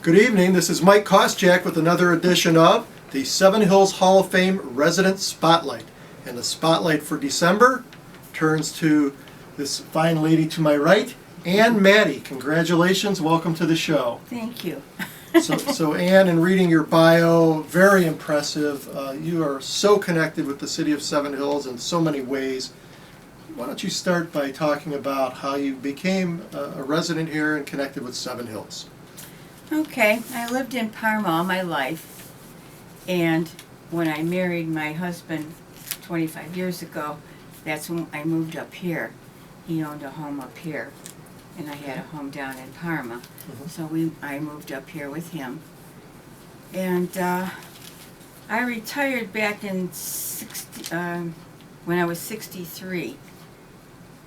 Good evening, this is Mike Koschak with another edition of the Seven Hills Hall of Fame Resident Spotlight. And the spotlight for December turns to this fine lady to my right, Ann Matty. Congratulations, welcome to the show. Thank you. So Ann, in reading your bio, very impressive. You are so connected with the city of Seven Hills in so many ways. Why don't you start by talking about how you became a resident here and connected with Seven Hills? Okay, I lived in Parma all my life, and when I married my husband 25 years ago, that's when I moved up here. He owned a home up here, and I had a home down in Parma. So I moved up here with him. And I retired back in when I was 63.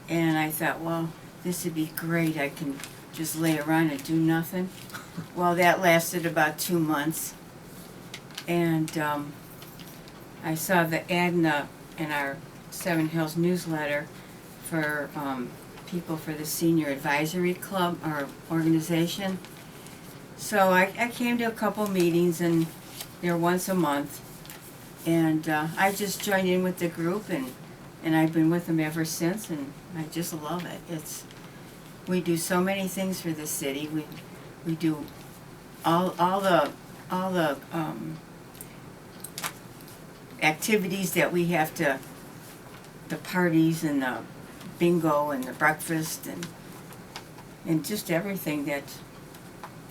And I thought, well, this would be great. I can just lay around and do nothing. Well, that lasted about 2 months. And I saw the ad in our Seven Hills newsletter for people for the Senior Advisory Club, our organization. So I came to a couple meetings, and they're once a month. And I just joined in with the group, and I've been with them ever since, and I just love it. We do so many things for the city. We do all the activities that we have to, the parties and the bingo and the breakfast and just everything that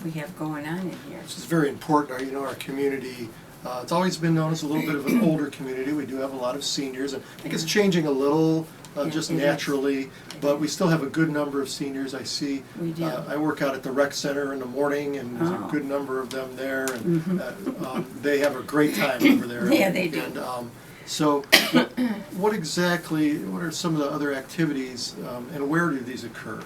we have going on in here. This is very important. Our community, it's always been known as a little bit of an older community. We do have a lot of seniors, and I think it's changing a little just naturally, but we still have a good number of seniors. I see. We do. I work out at the rec center in the morning, and there's a good number of them there, and they have a great time over there. Yeah, they do. And, so, what are some of the other activities, and where do these occur?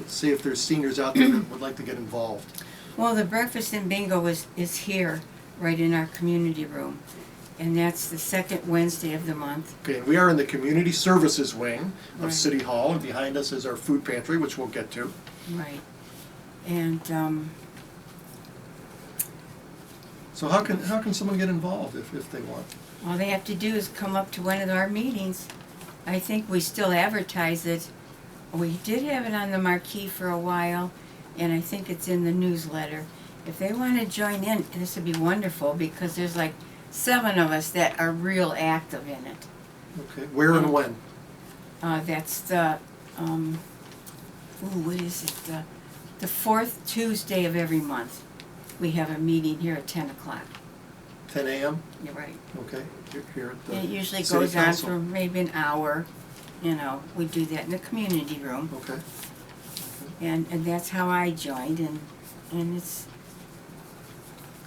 See if there's seniors out there that would like to get involved. Well, the breakfast and bingo is here, right in our community room, and that's the second Wednesday of the month. Okay, and we are in the Community Services Wing of Right. City Hall, and behind us is our food pantry, which we'll get to. Right. And So how can someone get involved if they want? all they have to do is come up to one of our meetings. I think we still advertise it. We did have it on the marquee for a while, and I think it's in the newsletter. If they want to join in, this would be wonderful, because there's like 7 of us that are real active in it. Okay, where and when? That's the, what is it? The 4th Tuesday of every month. We have a meeting here at 10 o'clock. 10 a.m.? You're right. Okay, here at the And it usually City goes on Council. for maybe an hour. We do that in the community room. Okay. And that's how I joined, and it's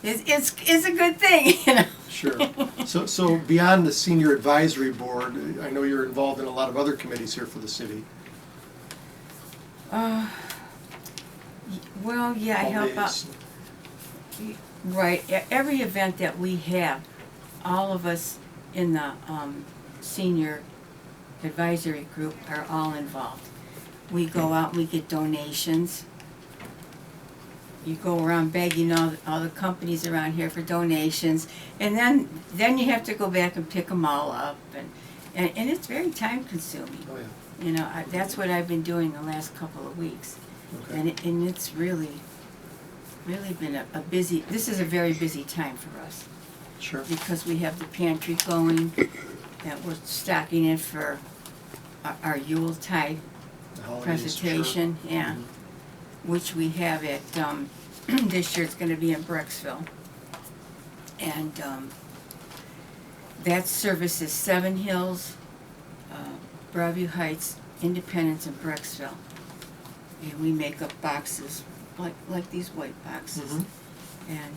a good thing, Sure. So beyond the Senior Advisory Board, I know you're involved in a lot of other committees here for the city. Well, yeah, I help out. Right, every event that we have, all of us in the senior advisory group are all involved. We go out and we get donations. You go around begging all the companies around here for donations, and then you have to go back and pick them all up, and it's very time consuming. Oh, yeah. That's what I've been doing the last couple of weeks. Okay. And it's really been a busy, this is a very busy time for us, Sure. because we have the pantry going, that we're stocking it for our Yuletide The holidays, presentation, sure. yeah, which we have at, this year it's gonna be in Brecksville. And that services Seven Hills, Broadview Heights, Independence, and Brecksville. And we make up boxes, like these white boxes. Mhm. And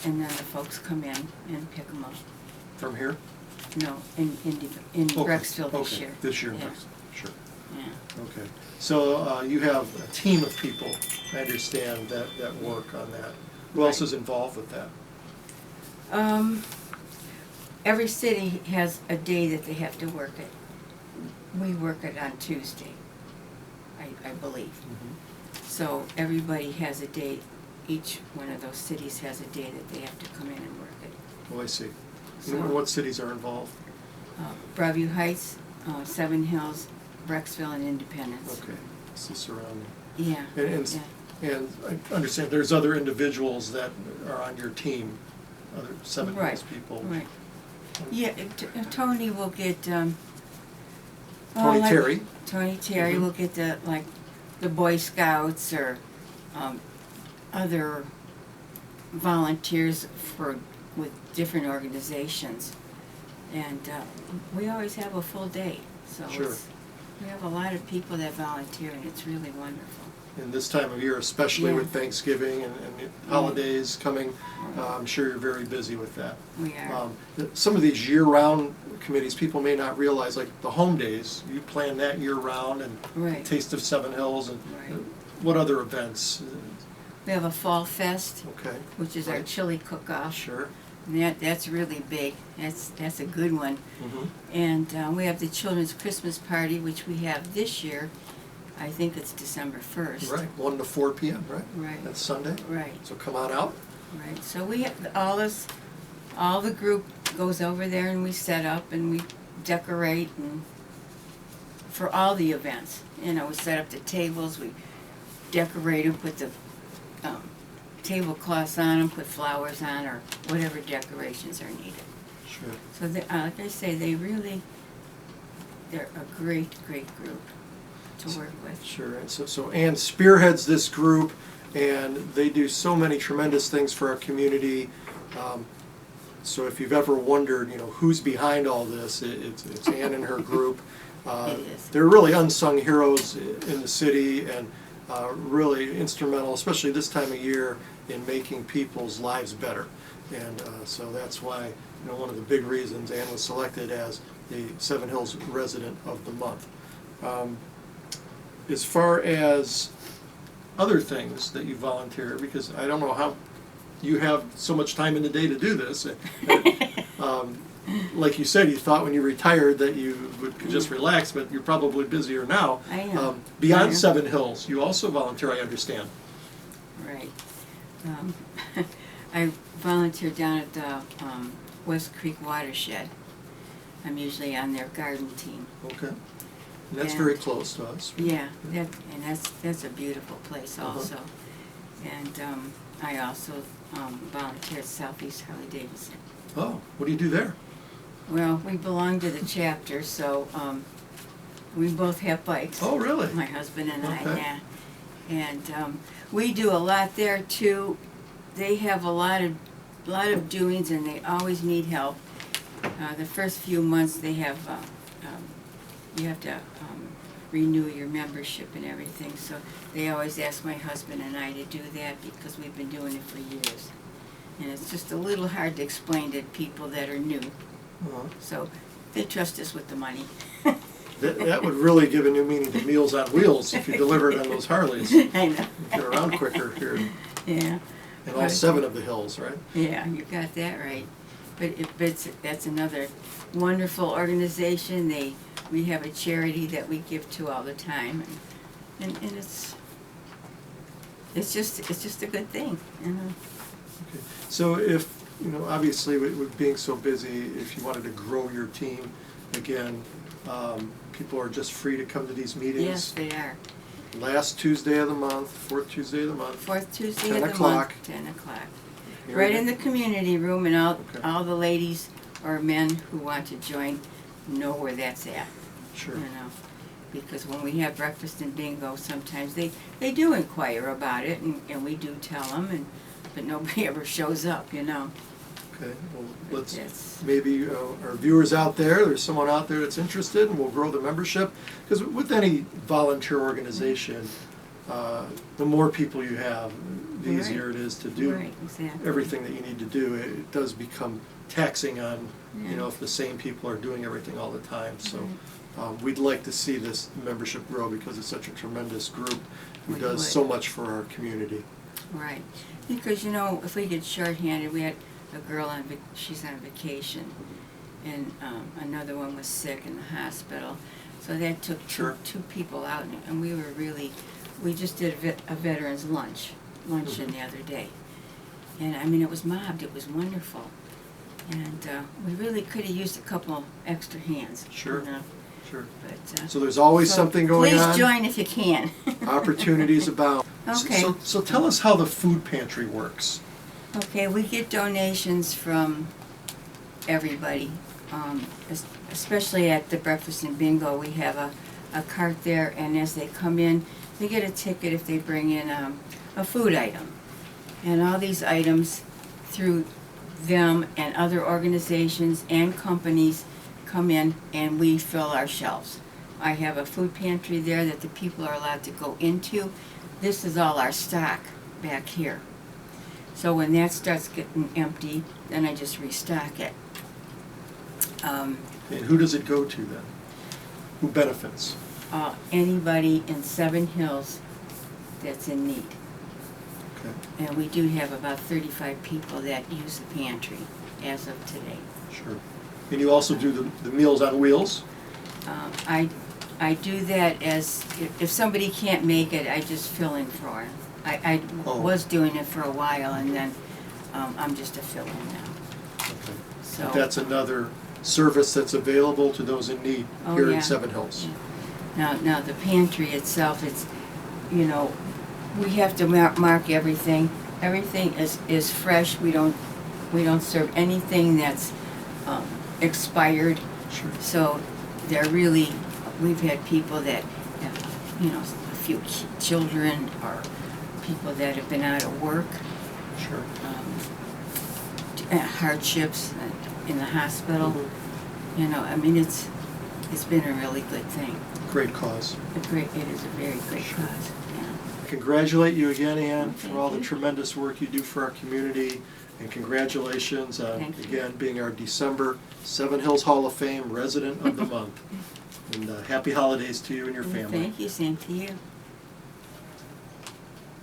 then the folks come in and pick them up. From here? No, in Brecksville this year. This year in Yeah. Brecksville, sure. Yeah. Okay. So you have a team of people, I understand, that work on that. Who else Right. is involved with that? Every city has a day that they have to work it. We work it on Tuesday, I believe. Mhm. So everybody has a day each one of those cities has a day that they have to come in and work it. Oh, I see. So, And what cities are involved? Broadview Heights, Seven Hills, Brecksville, and Independence. Okay, it's the surrounding. Yeah. And yeah. and I understand there's other individuals that are on your team, other Seven Right, Hills people. Right. Yeah, Tony will get, Tony like Terry. Tony Terry Mhm. will get the Boy Scouts or other volunteers with different organizations. And we always have a full day, so Sure. we have a lot of people that volunteer, and it's really wonderful. And this time of year, especially Yeah. with Thanksgiving and the holidays coming, I'm sure you're very busy with that. We are. Some of these year-round committees, people may not realize, like the home days, you plan that year-round, and Right. Taste of Seven Hills, and Right. what other events? We have a Fall Fest, Okay, which is our Right. chili cook-off. sure. And that's really big. That's a good one. Mhm. And we have the Children's Christmas Party, which we have this year. I think it's December 1st. Right, 1 to 4 p.m., right? Right. That's Sunday? Right. So come on out. Right. So we have all the group goes over there, and we set up and we decorate and for all the events. You know, we set up the tables, we decorate and put the tablecloths on them, put flowers on, or whatever decorations are needed. Sure. So like I say, they're a great, great group to work with. Sure, and so Ann spearheads this group, and they do so many tremendous things for our community. So if you've ever wondered, who's behind all this, it's Ann and her group. It is. They're really unsung heroes in the city, and really instrumental, especially this time of year, in making people's lives better. And so that's why, one of the big reasons Ann was selected as the Seven Hills Resident of the Month. As far as other things that you volunteer, because I don't know how you have so much time in the day to do this. Like you said, you thought when you retired that you could just relax, but you're probably busier now. I know. Beyond I know. Seven Hills, you also volunteer, I understand. Right. I volunteer down at the West Creek Watershed. I'm usually on their garden team. Okay. And that's And- very close to us. Yeah, that's a beautiful place Uh-huh. also. And I also volunteer at Southeast Harley Davidson. Oh, what do you do there? Well, we belong to the chapter, so we both have bikes. Oh, really? My husband and I, Okay. yeah. And we do a lot there too. They have a lot of doings, and they always need help. The first few months they have you have to renew your membership and everything. So they always ask my husband and I to do that because we've been doing it for years. And it's just a little hard to explain to people that are new. Uh-huh. So they trust us with the money. That would really give a new meaning to Meals on Wheels if you delivered on those Harleys. I know. Get around quicker here Yeah. in all 7 of the hills, right? Yeah, you got that right. But that's another wonderful organization. We have a charity that we give to all the time, and it's just a good thing, you know. Okay. So if, obviously with being so busy, if you wanted to grow your team, again, people are just free to come to these meetings. Yes, they are. Last Tuesday of the month, 4th Tuesday of the month. Fourth Tuesday 10 of the o'clock. month, 10 o'clock. Here Right we in go. the community room, and Okay. all the ladies or men who want to join know where that's at. Sure. You know, because when we have breakfast and bingo, sometimes they do inquire about it, and we do tell them, but nobody ever shows up, you know. Okay, well, let's, Yes. maybe our viewers out there's someone out there that's interested, and we'll grow the membership. Because with any volunteer organization, the more people you have, the Right. easier it is to do Right, exactly. everything that you need to do. It does become taxing on, Yeah. if the same people are doing everything all the time. So Right. we'd like to see this membership grow because it's such a tremendous group who We does would. so much for our community. Right, because if we get shorthanded, we had a girl she's on vacation, and another one was sick in the hospital, so that took Sure. two people out, and we just did a veterans lunch, luncheon the other day. And I mean, it was mobbed, it was wonderful. And we really could have used a couple extra hands. Sure. You know? Sure. But, So there's always something going on. Please join if you can. Opportunities abound. Okay. So tell us how the food pantry works. Okay, we get donations from everybody, especially at the breakfast and bingo. We have a cart there, and as they come in, they get a ticket if they bring in a food item. And all these items, through them and other organizations and companies, come in and we fill our shelves. I have a food pantry there that the people are allowed to go into. This is all our stock back here. So when that starts getting empty, then I just restock it. And who does it go to then? Who benefits? Anybody in 7 Hills that's in need. Okay. And we do have about 35 people that use the pantry as of today. Sure. And you also do the Meals on Wheels? I do that as, if somebody can't make it, I just fill in for it. I was doing it for a while, and then I'm just a fill-in now. Okay. So That's another service that's available to those in need here in 7 Hills. Yeah. Now the pantry itself, it's, you know, we have to mark everything. Everything is fresh. We don't serve anything that's expired. Sure. So they're really, we've had people that have, you know, a few children or people that have been out of work, Sure. Hardships in the hospital. Mhm. You know, I mean, it's been a really good thing. Great cause. It is a very great cause. Yeah. Congratulate you again, Ann, for all the Thank you. tremendous work you do for our community. And congratulations on, Thank you. again, being our December 7 Hills Hall of Fame Resident of the Month. And happy holidays to you and your family. Thank you, same to you.